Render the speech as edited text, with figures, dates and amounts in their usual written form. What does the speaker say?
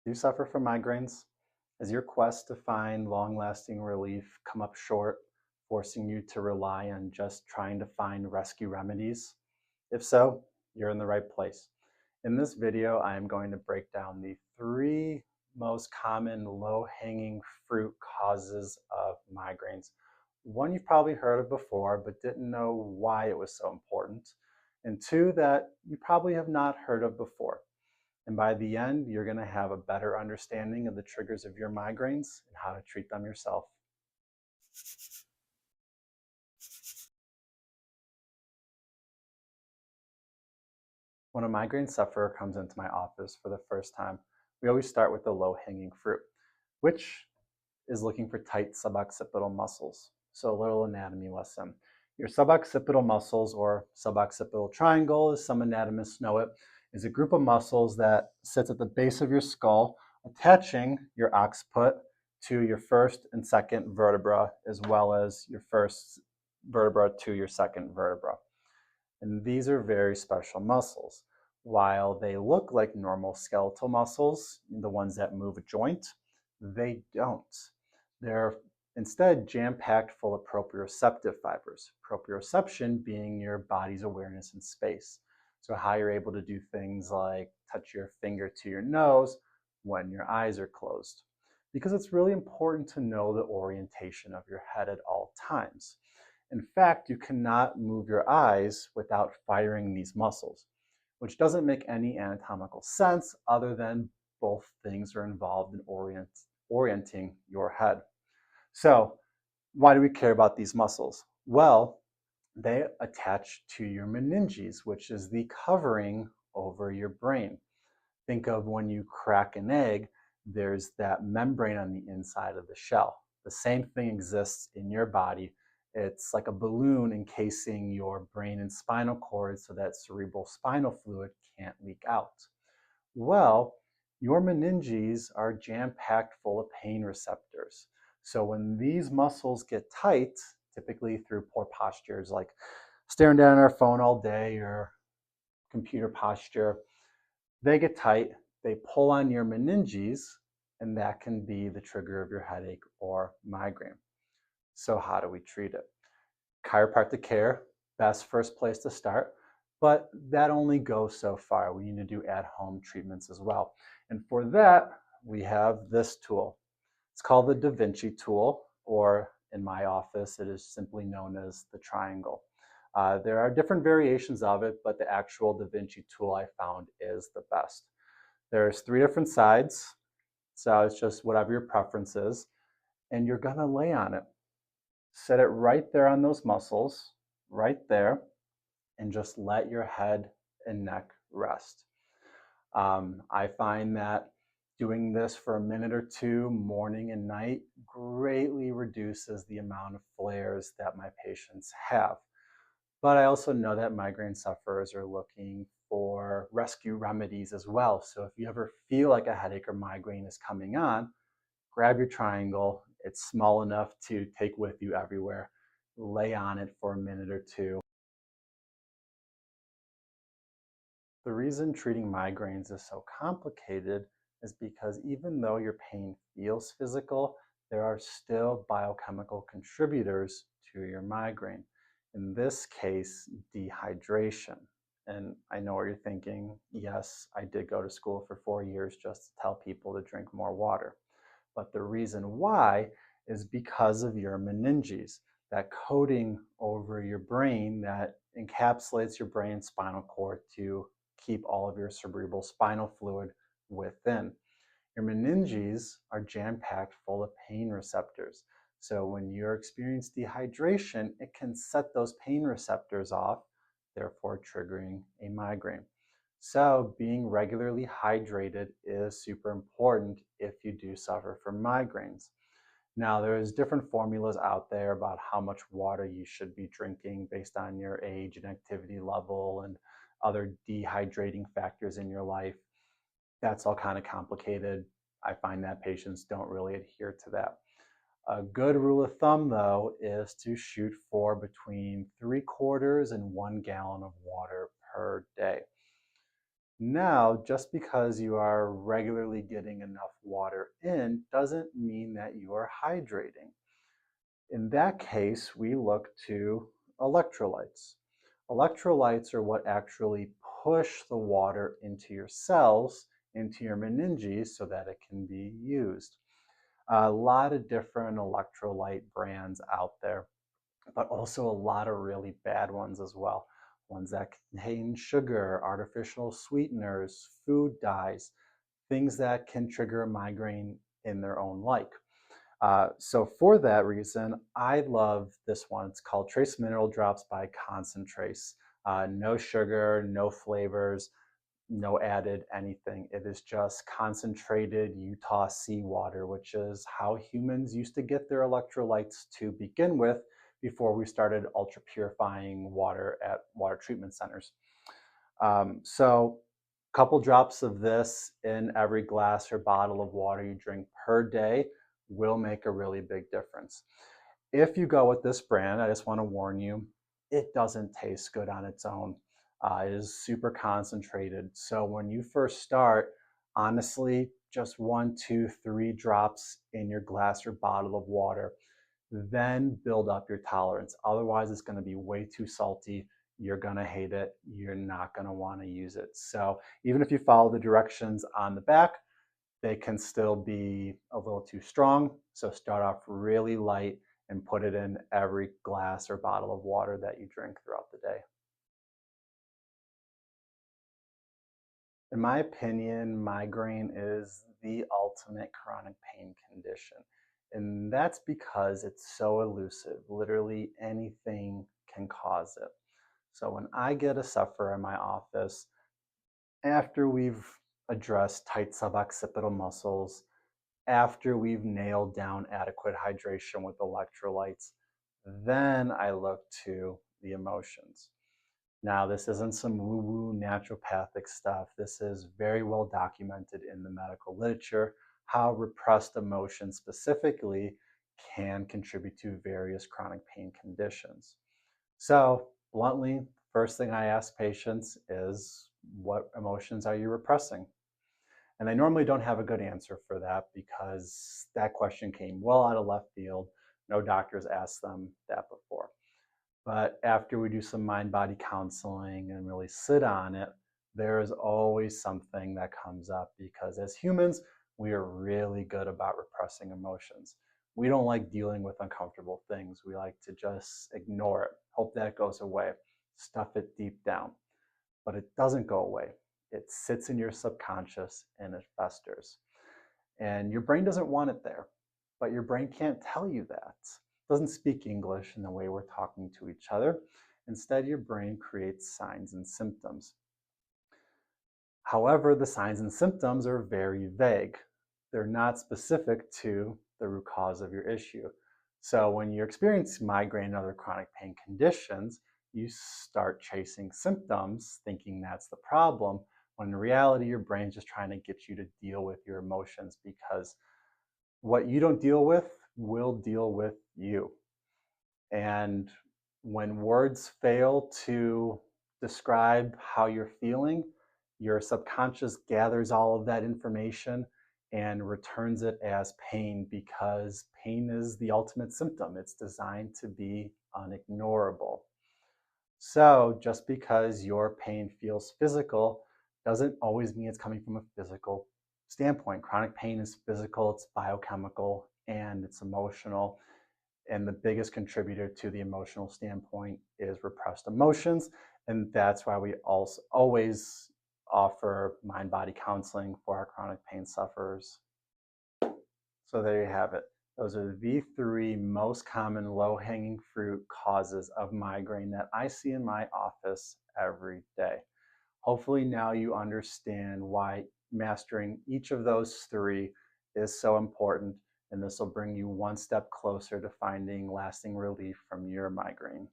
Do you suffer from migraines? Has your quest to find long-lasting relief come up short, forcing you to rely on just trying to find rescue remedies? If so, you're in the right place. In this video, I am going to break down the three most common low-hanging fruit causes of migraines. One you've probably heard of before, but didn't know why it was so important. And two that you probably have not heard of before. And by the end, you're going to have a better understanding of the triggers of your migraines and how to treat them yourself. When a migraine sufferer comes into my office for the first time, we always start with the low-hanging fruit, which is looking for tight suboccipital muscles. So a little anatomy lesson. Your suboccipital muscles, or suboccipital triangle as some anatomists know it, is a group of muscles that sits at the base of your skull, attaching your occiput to your first and second vertebra, as well as your first vertebra to your second vertebra. And these are very special muscles. While they look like normal skeletal muscles, the ones that move a joint, they don't. They're instead jam-packed full of proprioceptive fibers, proprioception being your body's awareness in space. So how you're able to do things like touch your finger to your nose when your eyes are closed. Because it's really important to know the orientation of your head at all times. In fact, you cannot move your eyes without firing these muscles, which doesn't make any anatomical sense other than both things are involved in orienting your head. So why do we care about these muscles? Well, they attach to your meninges, which is the covering over your brain. Think of when you crack an egg, there's that membrane on the inside of the shell. The same thing exists in your body. It's like a balloon encasing your brain and spinal cord so that cerebral spinal fluid can't leak out. Well, your meninges are jam-packed full of pain receptors. So when these muscles get tight, typically through poor postures like staring down our phone all day or computer posture, they get tight, they pull on your meninges, and that can be the trigger of your headache or migraine. So how do we treat it? Chiropractic care, best first place to start, but that only goes so far. We need to do at-home treatments as well. And for that, we have this tool. It's called the Da Vinci tool, or in my office, it is simply known as the triangle. There are different variations of it, but the actual Da Vinci tool I found is the best. There's 3 different sides, so it's just whatever your preference is, and you're gonna lay on it. Set it right there on those muscles, right there, and just let your head and neck rest. I find that doing this for a minute or two, morning and night, greatly reduces the amount of flares that my patients have. But I also know that migraine sufferers are looking for rescue remedies as well. So if you ever feel like a headache or migraine is coming on, grab your triangle. It's small enough to take with you everywhere. Lay on it for a minute or two. The reason treating migraines is so complicated is because even though your pain feels physical, there are still biochemical contributors to your migraine. In this case, dehydration. And I know what you're thinking. Yes, I did go to school for 4 years just to tell people to drink more water. But the reason why is because of your meninges, that coating over your brain that encapsulates your brain and spinal cord to keep all of your cerebral spinal fluid within. Your meninges are jam-packed full of pain receptors. So when you experience dehydration, it can set those pain receptors off, therefore triggering a migraine. So being regularly hydrated is super important if you do suffer from migraines. Now, there's different formulas out there about how much water you should be drinking based on your age and activity level and other dehydrating factors in your life. That's all kind of complicated. I find that patients don't really adhere to that. A good rule of thumb, though, is to shoot for between 3/4 and 1 gallon of water per day. Now, just because you are regularly getting enough water in doesn't mean that you are hydrating. In that case, we look to electrolytes. Electrolytes are what actually push the water into your cells, into your meninges, so that it can be used. A lot of different electrolyte brands out there, but also a lot of really bad ones as well. Ones that contain sugar, artificial sweeteners, food dyes, things that can trigger a migraine in their own like. So for that reason, I love this one. It's called Trace Mineral Drops by Concentrace. No sugar, no flavors, no added anything. It is just concentrated Utah seawater, which is how humans used to get their electrolytes to begin with before we started ultra purifying water at water treatment centers. So a couple drops of this in every glass or bottle of water you drink per day will make a really big difference. If you go with this brand, I just want to warn you, it doesn't taste good on its own. It is super concentrated. So when you first start, honestly, just 1, 2, 3 drops in your glass or bottle of water, then build up your tolerance. Otherwise, it's going to be way too salty. You're going to hate it. You're not going to want to use it. So even if you follow the directions on the back, they can still be a little too strong. So start off really light and put it in every glass or bottle of water that you drink throughout the day. In my opinion, migraine is the ultimate chronic pain condition. And that's because it's so elusive. Literally anything can cause it. So when I get a sufferer in my office, after we've addressed tight suboccipital muscles, after we've nailed down adequate hydration with electrolytes, then I look to the emotions. Now, this isn't some woo woo naturopathic stuff. This is very well documented in the medical literature how repressed emotions specifically can contribute to various chronic pain conditions. So, bluntly, first thing I ask patients is, what emotions are you repressing? And they normally don't have a good answer for that because that question came well out of left field. No doctors asked them that before. But after we do some mind body counseling and really sit on it, there is always something that comes up because as humans, we are really good about repressing emotions. We don't like dealing with uncomfortable things. We like to just ignore it, hope that it goes away, stuff it deep down. But it doesn't go away. It sits in your subconscious and it festers. And your brain doesn't want it there, but your brain can't tell you that. It doesn't speak English in the way we're talking to each other. Instead, your brain creates signs and symptoms. However, the signs and symptoms are very vague. They're not specific to the root cause of your issue. So when you experience migraine and other chronic pain conditions, you start chasing symptoms, thinking that's the problem, when in reality, your brain's just trying to get you to deal with your emotions because what you don't deal with will deal with you. And when words fail to describe how you're feeling, your subconscious gathers all of that information and returns it as pain because pain is the ultimate symptom. It's designed to be unignorable. So just because your pain feels physical doesn't always mean it's coming from a physical standpoint. Chronic pain is physical, it's biochemical, and it's emotional. And the biggest contributor to the emotional standpoint is repressed emotions. And that's why we also always offer mind body counseling for our chronic pain sufferers. So there you have it. Those are the three most common low-hanging fruit causes of migraine that I see in my office every day. Hopefully now you understand why mastering each of those three is so important, and this will bring you one step closer to finding lasting relief from your migraine.